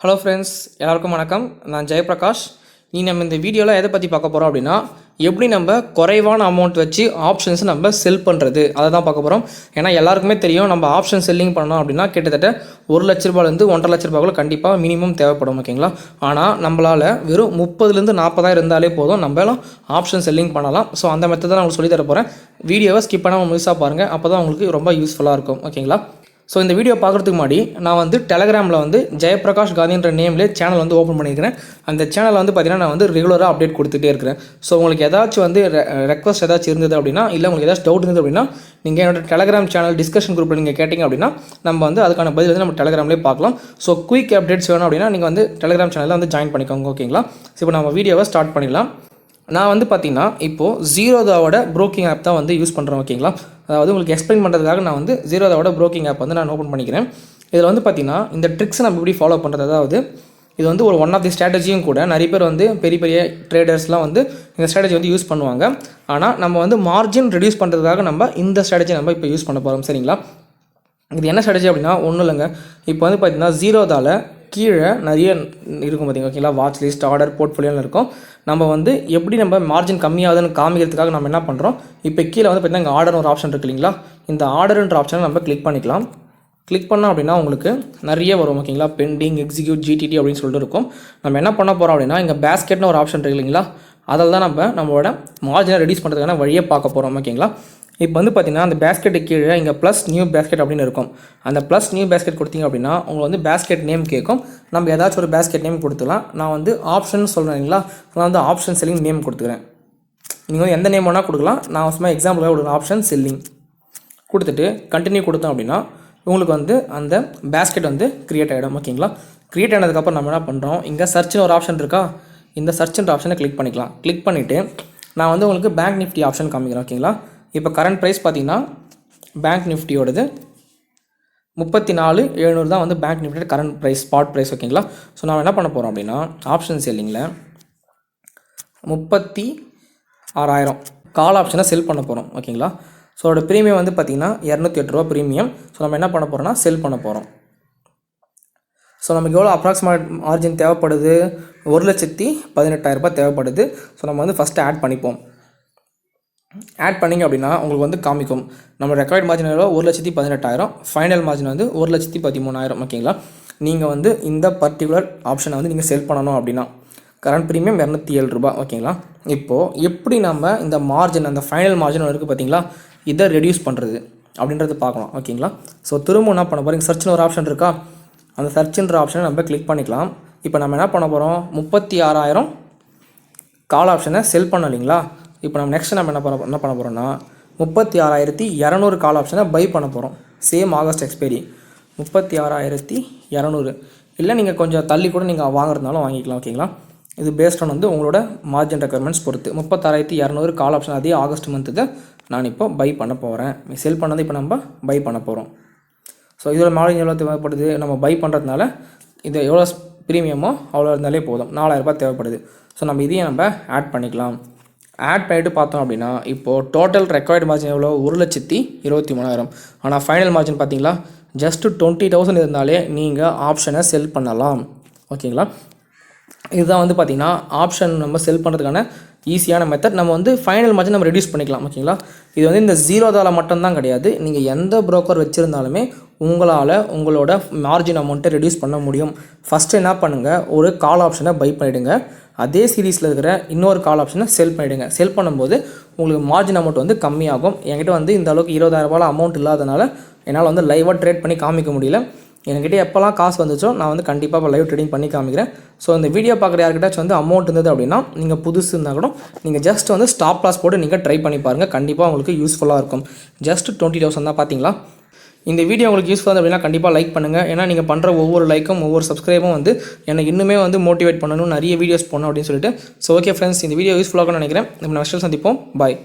Hello friends, எல்லாருக்கும் வணக்கம். நான் ஜெயபிரகாஷ். நம்ம இந்த வீடியோவில் எதை பற்றி பார்க்க போகிறோம் அப்படின்னா, எப்படி நம்ம குறைவான அமௌண்ட் வச்சு ஆப்ஷன்ஸ் நம்ம செல் பண்ணுறது அதை தான் பார்க்க போகிறோம். ஏன்னா எல்லாருக்குமே தெரியும், நம்ம ஆப்ஷன் செல்லிங் பண்ணோம் அப்படின்னா கிட்டத்தட்ட 1 லட்ச ரூபாயிலேருந்து 1.5 லட்ச ரூபாய்க்குள்ள கண்டிப்பாக மினிமம் தேவைப்படும். ஓகேங்களா? ஆனால் நம்மளால் வெறும் 30,000 40,000 இருந்தாலே போதும், நம்மளும் ஆப்ஷன் செல்லிங் பண்ணலாம். ஸோ அந்த மெத்தட் தான் நான் உங்களுக்கு சொல்லி தர போகிறேன். வீடியோவை ஸ்கிப் பண்ணாமல் முழுசாக பாருங்கள், அப்போ தான் உங்களுக்கு ரொம்ப யூஸ்ஃபுல்லாக இருக்கும். ஓகேங்களா? ஸோ இந்த வீடியோ பார்க்குறதுக்கு முன்னாடி நான் டெலகிராமில் ஜெயபிரகாஷ் காந்தின்ற நேம்லேயே சேனல் ஓப்பன் பண்ணியிருக்கிறேன். அந்த சேனலில் பார்த்தீங்கன்னா நான் ரெகுலராக அப்டேட் கொடுத்துட்டே இருக்கிறேன். ஸோ உங்களுக்கு ஏதாச்சும் ரெக்வஸ்ட் ஏதாச்சும் இருந்தது அப்படின்னா, இல்லை உங்களுக்கு ஏதாச்சும் டவுட் இருந்தது அப்படின்னா, நீங்கள் என்னோட டெலகிராம் சேனல் டிஸ்கஷன் குரூப்பில் நீங்கள் கேட்டிங்க அப்படின்னா நம்ம அதுக்கான பதில் நம்ம டெலகிராம்லேயே பார்க்கலாம். ஸோ குயிக் அப்டேட்ஸ் வேணும் அப்படின்னா நீங்கள் டெலகிராம் சேனலில் ஜாயின் பண்ணிக்கோங்க. ஓகேங்களா? ஸோ இப்போ நம்ம வீடியோவை ஸ்டார்ட் பண்ணிடலாம். நான் பார்த்தீங்கன்னா இப்போது ஜீரோதாவோட ப்ரோக்கிங் ஆப் தான் யூஸ் பண்ணுறேன். ஓகேங்களா? அதாவது உங்களுக்கு எக்ஸ்பிளைன் பண்ணுறதுக்காக நான் ஜீரோதாவோட ப்ரோக்கிங் ஆப் நான் ஓப்பன் பண்ணிக்கிறேன். இதில் பார்த்தீங்கன்னா இந்த ட்ரிக்ஸ் நம்ம எப்படி ஃபாலோ பண்ணுறது, அதாவது இது ஒரு ஒன் ஆஃப் தி ஸ்ட்ராட்டஜியும் கூட. நிறைய பேர் பெரிய பெரிய ட்ரேடர்ஸ்லாம் இந்த ஸ்ட்ராட்டஜி யூஸ் பண்ணுவாங்க. ஆனால் நம்ம மார்ஜின் ரெடியூஸ் பண்ணுறதுக்காக நம்ம இந்த ஸ்ட்ராட்டஜி நம்ம இப்போ யூஸ் பண்ண போகிறோம். சரிங்களா? இது என்ன ஸ்ட்ராட்டஜி அப்படின்னா ஒன்றும் இல்லைங்க. இப்போ பார்த்தீங்கன்னா ஜீரோதாவில் கீழே நிறைய இருக்கும் பார்த்தீங்க. ஓகேங்களா? வாட்ச் லிஸ்ட், ஆர்டர், போர்ட்ஃபோலியோன்னு இருக்கும். நம்ம எப்படி நம்ம மார்ஜின் கம்மியாகுதுன்னு காமிக்கிறதுக்காக நம்ம என்ன பண்ணுறோம், இப்போ கீழே பார்த்தீங்கன்னா இங்கே ஆர்டர் ஒரு ஆப்ஷன் இருக்குது இல்லைங்களா? இந்த ஆர்டர்ன்ற ஆப்ஷனை நம்ம கிளிக் பண்ணிக்கலாம். கிளிக் பண்ணோம் அப்படின்னா உங்களுக்கு நிறைய வரும். ஓகேங்களா? பெண்டிங், எக்ஸிக்யூட், ஜிடிடி அப்படின்னு சொல்லிட்டு இருக்கும். நம்ம என்ன பண்ண போகிறோம் அப்படின்னா, இங்கே பேஸ்கெட்னு ஒரு ஆப்ஷன் இருக்குது இல்லைங்களா? அதில் தான் நம்மளோட மார்ஜினை ரெடியூஸ் பண்ணுறதுக்கான வழியை பார்க்க போகிறோம். ஓகேங்களா? இப்போ பார்த்தீங்கன்னா அந்த பேஸ்கெட்டு கீழே இங்கே ப்ளஸ் நியூ பேஸ்கெட் அப்படின்னு இருக்கும். அந்த ப்ளஸ் நியூ பேஸ்கெட் கொடுத்தீங்க அப்படின்னா உங்களுக்கு பேஸ்கெட் நேம் கேட்கும். நம்ம ஏதாச்சும் ஒரு பேஸ்கெட் நேம் கொடுத்துக்கலாம். நான் ஆப்ஷன் சொல்கிறேன் இல்லைங்களா? நான் ஆப்ஷன் செல்லிங் நேம் கொடுத்துக்கிறேன். நீங்கள் எந்த நேம் வேணால் கொடுக்கலாம். நான் சும்மா எக்ஸாம்பிளாக கொடுக்குறேன், ஆப்ஷன் செல்லிங் கொடுத்துட்டு கண்டினியூ கொடுத்தோம் அப்படின்னா உங்களுக்கு அந்த பேஸ்கெட் க்ரியேட் ஆகிடும். ஓகேங்களா? க்ரியேட் ஆனதுக்கப்புறம் நம்ம என்ன பண்ணுறோம், இங்கே சர்ச்னு ஒரு ஆப்ஷன் இருக்கா? இந்த சர்ச்ன்ற ஆப்ஷனை கிளிக் பண்ணிக்கலாம். கிளிக் பண்ணிவிட்டு நான் உங்களுக்கு பேங்க் நிஃப்டி ஆப்ஷன் காமிக்கிறேன். ஓகேங்களா? இப்போ கரண்ட் ப்ரைஸ் பார்த்தீங்கன்னா பேங்க் நிஃப்டியோடது 34,700 தான் பேங்க் நிஃப்டியோட கரண்ட் ப்ரைஸ், ஸ்பாட் ப்ரைஸ். ஓகேங்களா? ஸோ நம்ம என்ன பண்ண போகிறோம் அப்படின்னா, ஆப்ஷன் செல்லிங்கில் 36,000 கால் ஆப்ஷனை செல் பண்ண போகிறோம். ஓகேங்களா? ஸோ அதோட ப்ரீமியம் பார்த்தீங்கன்னா 208 ரூபா ப்ரீமியம். ஸோ நம்ம என்ன பண்ண போகிறோம்னா செல் பண்ண போகிறோம். ஸோ நமக்கு எவ்வளோ அப்ராக்சிமேட் மார்ஜின் தேவைப்படுது, 1,18,000 ரூபாய் தேவைப்படுது. ஸோ நம்ம ஃபஸ்ட்டு ஆட் பண்ணிப்போம். ஆட் பண்ணிங்க அப்படின்னா உங்களுக்கு காமிக்கும் நம்ம ரெக்கார்ட் மார்ஜின் எவ்வளோ, 1,18,000. Final margin 1,13,000. ஓகேங்களா? நீங்கள் இந்த பர்டிகுலர் ஆப்ஷனை நீங்கள் செல் பண்ணணும் அப்படின்னா கரண்ட் ப்ரீமியம் 207 ரூபாய். ஓகேங்களா? இப்போது எப்படி நம்ம இந்த மார்ஜின், அந்த ஃபைனல் மார்ஜின் இருக்குது பார்த்தீங்களா, இதை ரெடியூஸ் பண்ணுறது அப்படின்றது பார்க்கலாம். ஓகேங்களா? ஸோ திரும்ப என்ன பண்ண போகிறீங்க, சர்ச்னு ஒரு ஆப்ஷன் இருக்கா? அந்த சர்ச்ன்ற ஆப்ஷனை நம்ம கிளிக் பண்ணிக்கலாம். இப்போ நம்ம என்ன பண்ண போகிறோம், 36,000 கால் ஆப்ஷனை செல் பண்ண இல்லைங்களா? இப்போ நம்ம நெக்ஸ்ட் நம்ம என்ன பண்ண போகிறோம்னா 36,200 கால் ஆப்ஷனை பை பண்ண போகிறோம். Same August expiry 36,200. இல்லை நீங்கள் கொஞ்சம் தள்ளி கூட நீங்கள் வாங்குறதுனாலும் வாங்கிக்கலாம். ஓகேங்களா? இது பேஸ்ட் ஆன் உங்களோட மார்ஜின் ரெக்குயர்மெண்ட்ஸ் பொறுத்து. 36,200 கால் ஆப்ஷன் அதே ஆகஸ்ட் மந்த்துக்கு நான் இப்போ பை பண்ண போகிறேன். செல் பண்ணது இப்போ நம்ம பை பண்ண போகிறோம். ஸோ இதோட மார்ஜின் எவ்வளோ தேவைப்படுது, நம்ம பை பண்ணுறதுனால இது எவ்வளோ ப்ரீமியமோ அவ்வளோ இருந்தாலே போதும், 4,000 ரூபாய் தேவைப்படுது. ஸோ நம்ம இதையும் நம்ம ஆட் பண்ணிக்கலாம். ஆட் பண்ணிவிட்டு பார்த்தோம் அப்படின்னா இப்போது டோட்டல் ரெக்கார்டு மார்ஜின் எவ்வளோ, 1,23,000. ஆனால் ஃபைனல் மார்ஜின் பார்த்தீங்களா, ஜஸ்ட்டு 20,000 இருந்தாலே நீங்கள் ஆப்ஷனை செல் பண்ணலாம். ஓகேங்களா? இதுதான் பார்த்தீங்கன்னா ஆப்ஷன் நம்ம செல் பண்ணுறதுக்கான ஈஸியான மெத்தட். நம்ம ஃபைனல் மார்ஜின் நம்ம ரெடியூஸ் பண்ணிக்கலாம். ஓகேங்களா? இது இந்த ஜீரோதால மட்டும்தான் கிடையாது, நீங்கள் எந்த ப்ரோக்கர் வச்சுருந்தாலுமே உங்களால் உங்களோட மார்ஜின் அமௌண்ட்டை ரெடியூஸ் பண்ண முடியும். ஃபஸ்ட்டு என்ன பண்ணுங்கள், ஒரு கால் ஆப்ஷனை பை பண்ணிவிடுங்க. அதே சீரீஸில் இருக்கிற இன்னொரு கால் ஆப்ஷனை செல் பண்ணிவிடுங்க. செல் பண்ணும்போது உங்களுக்கு மார்ஜின் அமௌண்ட் கம்மியாகும். என்கிட்ட இந்த அளவுக்கு 20,000 ரூபாய் அமௌண்ட் இல்லாதனால என்னால் லைவாக ட்ரேட் பண்ணி காமிக்க முடியல. என்கிட்ட எப்போல்லாம் காசு வந்துச்சோ நான் கண்டிப்பாக இப்போ லைவ் ட்ரேடிங் பண்ணி காமிக்கிறேன். ஸோ இந்த வீடியோ பார்க்குற யார்கிட்டாச்சும் அமௌண்ட் இருந்தது அப்படின்னா நீங்கள் புதுசு இருந்தால் கூட நீங்கள் ஜஸ்ட் ஸ்டாப் லாஸ் போட்டு நீங்கள் ட்ரை பண்ணி பாருங்கள். கண்டிப்பாக உங்களுக்கு யூஸ்ஃபுல்லாக இருக்கும். ஜஸ்ட் 20,000 தான். பார்த்தீங்களா? இந்த வீடியோ உங்களுக்கு யூஸ்ஃபுல்லாக அப்படின்னா கண்டிப்பாக லைக் பண்ணுங்கள். ஏன்னா நீங்கள் பண்ணுற ஒவ்வொரு லைக்கும் ஒவ்வொரு சப்ஸ்கிரைபும் எனக்கு இன்னுமே மோட்டிவேட் பண்ணணும், நிறைய வீடியோஸ் போடணும் அப்படின்னு சொல்லிட்டு. ஸோ ஓகே ஃப்ரெண்ட்ஸ், இந்த வீடியோ யூஸ்ஃபுல்லாக நினைக்கிறேன். நம்ம நெக்ஸ்ட் சந்திப்போம். பாய்.